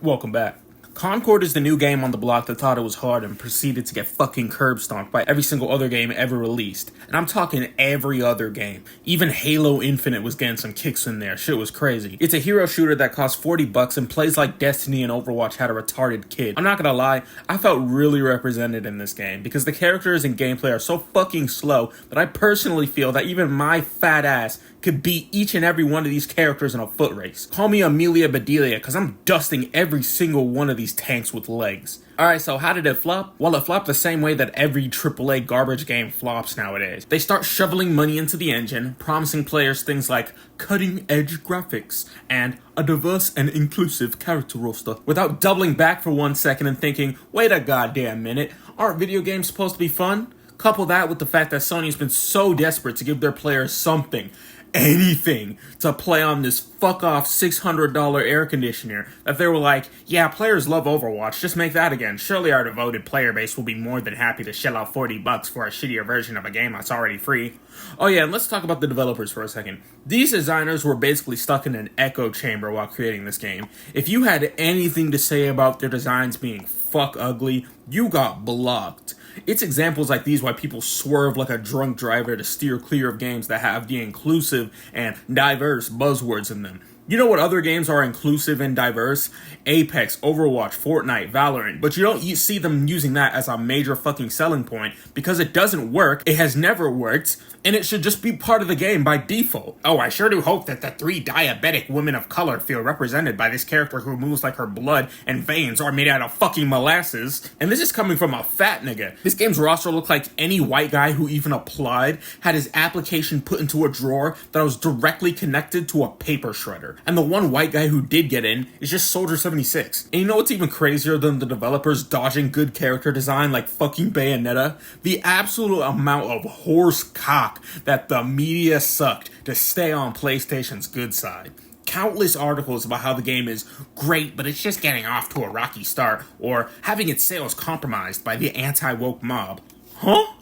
Welcome back. Concord is the new game on the block that thought it was hard and proceeded to get fucking curb stomped by every single other game ever released. And I'm talking every other game. Even Halo Infinite was getting some kicks in there. Shit was crazy. It's a hero shooter that costs $40 and plays like Destiny and Overwatch had a retarded kid. I'm not gonna lie, I felt really represented in this game because the characters and gameplay are so fucking slow that I personally feel that even my fat ass could beat each and every one of these characters in a foot race. Call me Amelia Bedelia, because I'm dusting every single one of these tanks with legs. Alright, so how did it flop? Well, it flopped the same way that every AAA garbage game flops nowadays. They start shoveling money into the engine, promising players things like cutting-edge graphics and a diverse and inclusive character roster, without doubling back for 1 second and thinking, wait a goddamn minute, aren't video games supposed to be fun? Couple that with the fact that Sony's been so desperate to give their players something, anything, to play on this fuck-off $600 air conditioner, that they were like, yeah, players love Overwatch, just make that again. Surely our devoted player base will be more than happy to shell out $40 for a shittier version of a game that's already free. Oh yeah, and let's talk about the developers for a second. These designers were basically stuck in an echo chamber while creating this game. If you had anything to say about their designs being fuck ugly, you got blocked. It's examples like these why people swerve like a drunk driver to steer clear of games that have the inclusive and diverse buzzwords in them. You know what other games are inclusive and diverse? Apex, Overwatch, Fortnite, Valorant. But you don't see them using that as a major fucking selling point because it doesn't work, it has never worked, and it should just be part of the game by default. Oh, I sure do hope that the 3 diabetic women of color feel represented by this character who moves like her blood and veins are made out of fucking molasses. And this is coming from a fat nigga. This game's roster looked like any white guy who even applied had his application put into a drawer that was directly connected to a paper shredder. And the one white guy who did get in is just Soldier 76. And you know what's even crazier than the developers dodging good character design like fucking Bayonetta? The absolute amount of horse cock that the media sucked to stay on PlayStation's good side. Countless articles about how the game is great, but it's just getting off to a rocky start, or having its sales compromised by the anti-woke mob. Huh?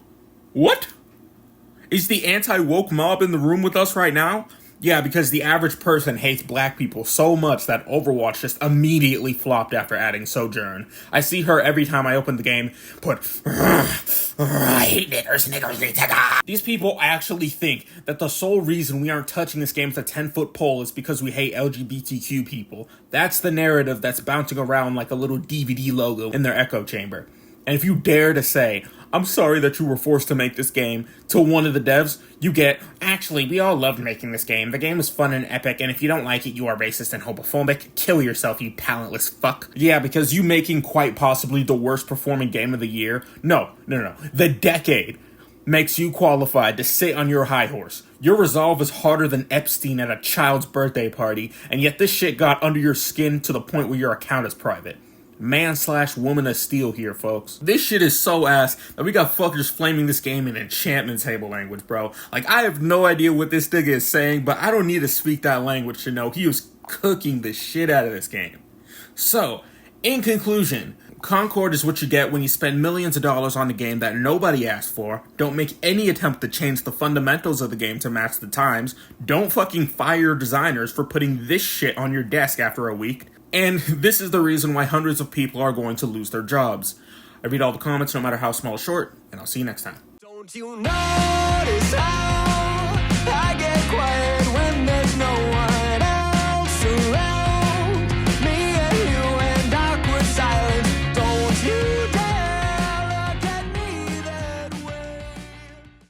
What? Is the anti-woke mob in the room with us right now? Yeah, because the average person hates black people so much that Overwatch just immediately flopped after adding Sojourn. I see her every time I open the game put, I hate niggers. These people actually think that the sole reason we aren't touching this game with a 10-foot pole is because we hate LGBTQ people. That's the narrative that's bouncing around like a little DVD logo in their echo chamber. And if you dare to say, I'm sorry that you were forced to make this game, to one of the devs, you get, actually, we all loved making this game. The game was fun and epic, and if you don't like it, you are racist and homophobic. Kill yourself, you talentless fuck. Yeah, because you making quite possibly the worst performing game of the year, no, the decade, makes you qualified to sit on your high horse. Your resolve is harder than Epstein at a child's birthday party, and yet this shit got under your skin to the point where your account is private. Man/woman of steel here, folks. This shit is so ass that we got fuckers flaming this game in enchantment table language, bro. Like, I have no idea what this nigga is saying, but I don't need to speak that language to know he was cooking the shit out of this game. So, in conclusion, Concord is what you get when you spend millions of dollars on a game that nobody asked for, don't make any attempt to change the fundamentals of the game to match the times, don't fucking fire designers for putting this shit on your desk after a week, and this is the reason why hundreds of people are going to lose their jobs. I read all the comments no matter how small or short, and I'll see you next time. Don't you notice